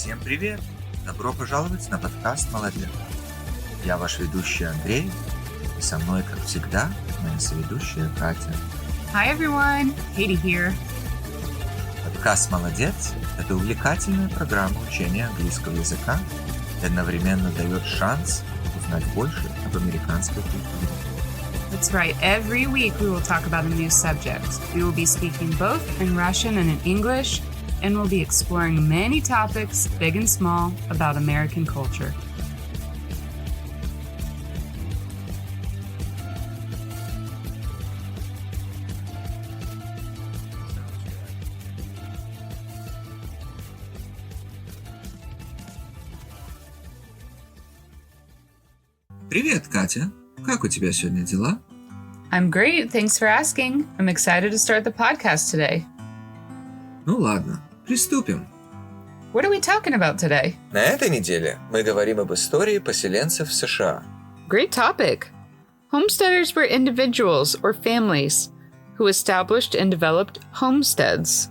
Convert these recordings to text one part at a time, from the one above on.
Всем привет! Добро пожаловать на подкаст «Молодец». Я ваш ведущий Андрей, и со мной, как всегда, моя соведущая Катя. Hi everyone, Katie here. Подкаст «Молодец» — это увлекательная программа учения английского языка и одновременно дает шанс узнать больше об американской культуре. That's right. Every week we will talk about a new subject. We will be speaking both in Russian and in English, and we'll be exploring many topics, big and small, about American culture. Привет, Катя! Как у тебя сегодня дела? I'm great. Thanks for asking. I'm excited to start the podcast today. Ну ладно, приступим. What are we talking about today? На этой неделе мы говорим об истории поселенцев в США. Great topic. Homesteaders were individuals or families who established and developed homesteads,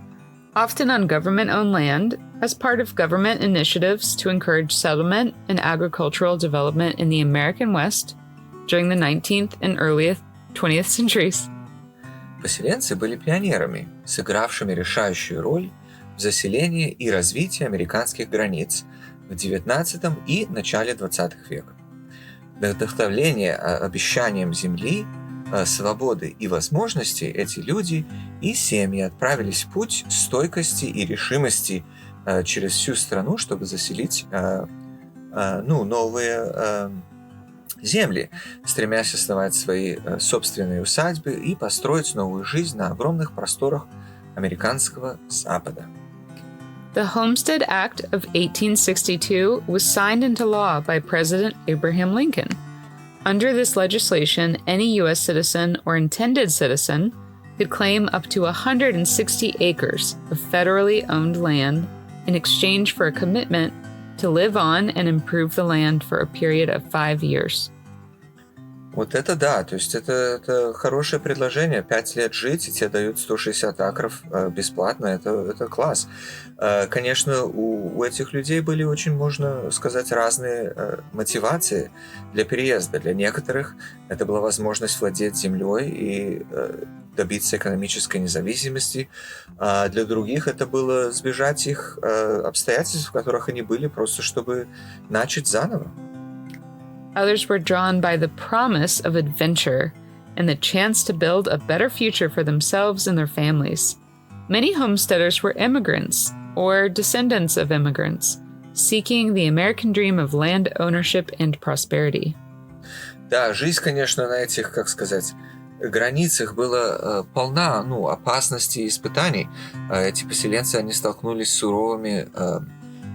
often on government-owned land, as part of government initiatives to encourage settlement and agricultural development in the American West during the 19th and early 20th centuries. Поселенцы были пионерами, сыгравшими решающую роль в заселении и развитии американских границ в XIX и начале XX века. Вдохновление обещанием земли, свободы и возможностей эти люди и семьи отправились в путь стойкости и решимости через всю страну, чтобы заселить новые земли, стремясь основать свои собственные усадьбы и построить новую жизнь на огромных просторах американского Запада. The Homestead Act of 1862 was signed into law by President Abraham Lincoln. Under this legislation, any U.S. citizen or intended citizen could claim up to 160 acres of federally owned land in exchange for a commitment to live on and improve the land for a period of 5 years. Вот это да, то есть это хорошее предложение. 5 лет жить, и тебе дают 160 акров бесплатно, это класс. Конечно, у этих людей были очень, можно сказать, разные мотивации для переезда. Для некоторых это была возможность владеть землей и добиться экономической независимости. А для других это было сбежать их обстоятельств, в которых они были, просто чтобы начать заново. Others were drawn by the promise of adventure and the chance to build a better future for themselves and their families. Many homesteaders were immigrants or descendants of immigrants, seeking the American dream of land ownership and prosperity. Да, жизнь, конечно, на этих, как сказать, границах была полна опасностей и испытаний. Эти поселенцы, они столкнулись с суровыми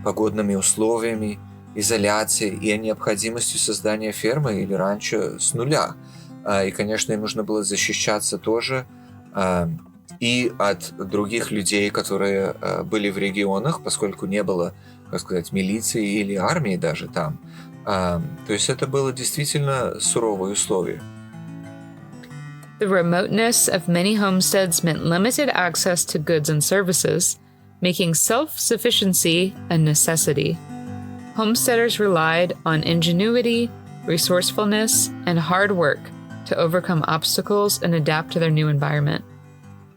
погодными условиями, изоляцией и необходимостью создания фермы или ранчо с нуля. И, конечно, им нужно было защищаться тоже и от других людей, которые были в регионах, поскольку не было, как сказать, милиции или армии даже там. То есть это было действительно суровые условия. The remoteness of many homesteads meant limited access to goods and services, making self-sufficiency a necessity. Homesteaders relied on ingenuity, resourcefulness, and hard work to overcome obstacles and adapt to their new environment.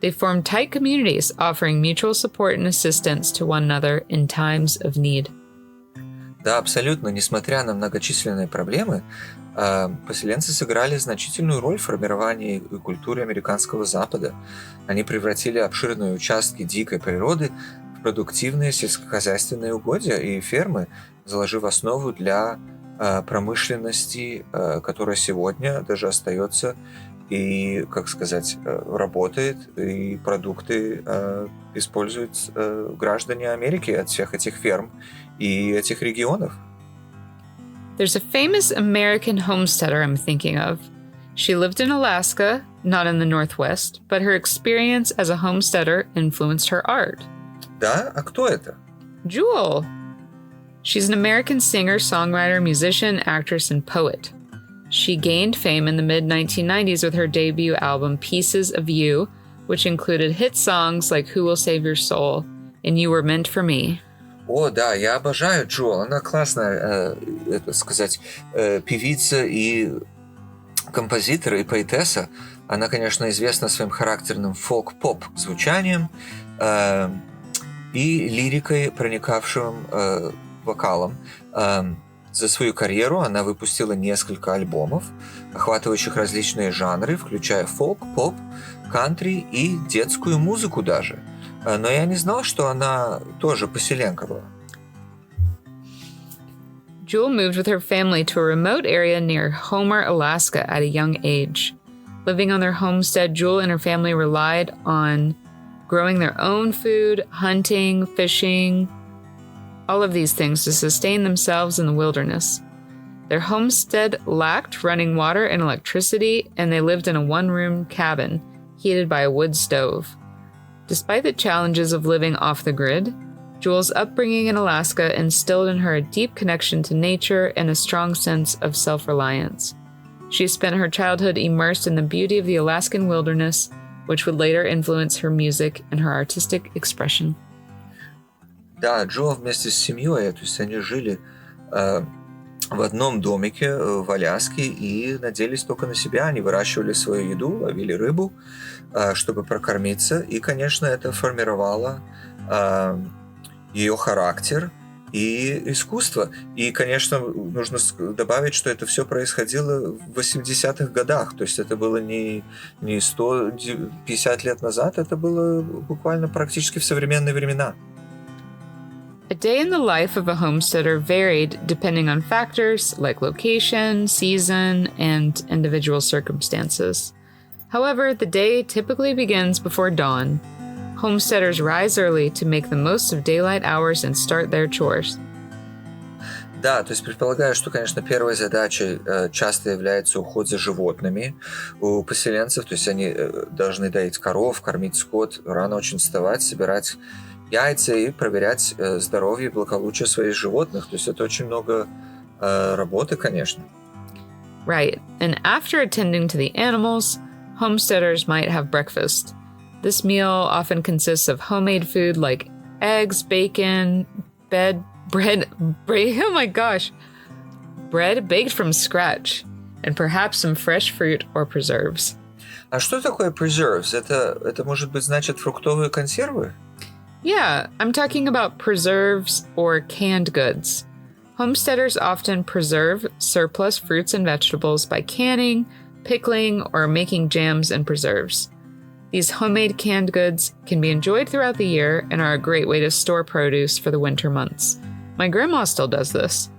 They formed tight communities, offering mutual support and assistance to one another in times of need. Да, абсолютно. Несмотря на многочисленные проблемы, поселенцы сыграли значительную роль в формировании и культуре американского Запада. Они превратили обширные участки дикой природы в продуктивные сельскохозяйственные угодья и фермы, заложив основу для промышленности, которая сегодня даже остается и, как сказать, работает, и продукты используют граждане Америки от всех этих ферм и этих регионов. There's a famous American homesteader I'm thinking of. She lived in Alaska, not in the Northwest, but her experience as a homesteader influenced her art. Да? А кто это? Jewel. She's an American singer, songwriter, musician, actress, and poet. She gained fame in the mid-1990s with her debut album Pieces of You, which included hit songs like Who Will Save Your Soul and You Were Meant for Me. О, да, я обожаю Джул. Она классная, певица и композитор, и поэтесса. Она, конечно, известна своим характерным фолк-поп звучанием и лирикой, проникавшим вокалом. За свою карьеру она выпустила несколько альбомов, охватывающих различные жанры, включая фолк, поп, кантри и детскую музыку даже. Но я не знал, что она тоже поселенка была. Jewel moved with her family to a remote area near Homer, Alaska at a young age. Living on their homestead, Jewel and her family relied on growing their own food, hunting, fishing, all of these things to sustain themselves in the wilderness. Their homestead lacked running water and electricity, and they lived in a one-room cabin heated by a wood stove. Despite the challenges of living off the grid, Jewel's upbringing in Alaska instilled in her a deep connection to nature and a strong sense of self-reliance. She spent her childhood immersed in the beauty of the Alaskan wilderness, which would later influence her music and her artistic expression. Да, Джо вместе с семьей, то есть они жили в одном домике в Аляске и надеялись только на себя. Они выращивали свою еду, ловили рыбу, чтобы прокормиться. И, конечно, это формировало ее характер и искусство. И, конечно, нужно добавить, что это все происходило в 80-х годах. То есть это было не 150 лет назад, это было буквально практически в современные времена. A day in the life of a homesteader varied depending on factors like location, season, and individual circumstances. However, the day typically begins before dawn. Homesteaders rise early to make the most of daylight hours and start their chores. Да, то есть предполагаю, что, конечно, первой задачей часто является уход за животными у поселенцев. То есть они должны доить коров, кормить скот, рано очень вставать, собирать яйца и проверять здоровье и благополучие своих животных. То есть это очень много работы, конечно. Right. And after attending to the animals, homesteaders might have breakfast. This meal often consists of homemade food like eggs, bacon, bread baked from scratch, and perhaps some fresh fruit or preserves. А что такое preserves? Это может быть, значит, фруктовые консервы? Yeah, I'm talking about preserves or canned goods. Homesteaders often preserve surplus fruits and vegetables by canning, pickling, or making jams and preserves. These homemade canned goods can be enjoyed throughout the year and are a great way to store produce for the winter months. My grandma still does this.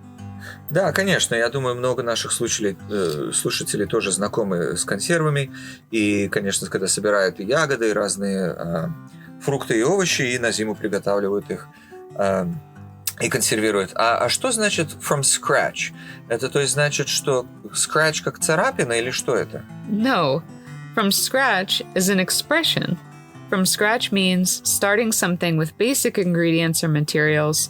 Да, конечно, я думаю, много наших слушателей тоже знакомы с консервами. И, конечно, когда собирают и ягоды, и разные фрукты и овощи, и на зиму приготавливают их и консервируют. А что значит from scratch? Это то есть значит, что scratch как царапина или что это? No. From scratch is an expression. From scratch means starting something with basic ingredients or materials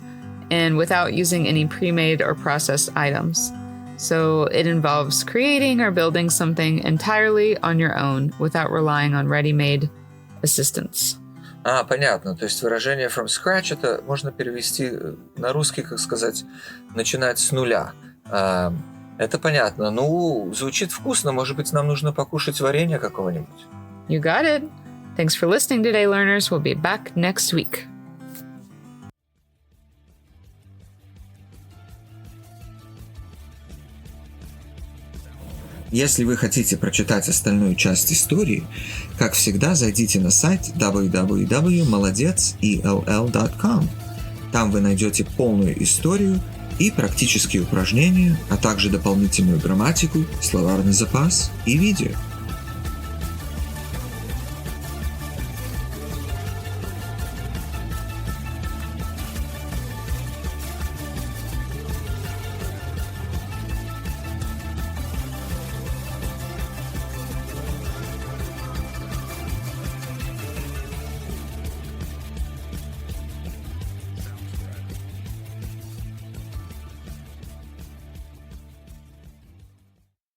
and without using any pre-made or processed items. So it involves creating or building something entirely on your own without relying on ready-made assistance. Понятно. То есть выражение from scratch это можно перевести на русский, как сказать, начинать с нуля. Это понятно. Ну, звучит вкусно. Может быть, нам нужно покушать варенье какого-нибудь? You got it. Thanks for listening today, learners. We'll be back next week. Если вы хотите прочитать остальную часть истории, как всегда, зайдите на сайт www.molodets.com. Там вы найдете полную историю и практические упражнения, а также дополнительную грамматику, словарный запас и видео.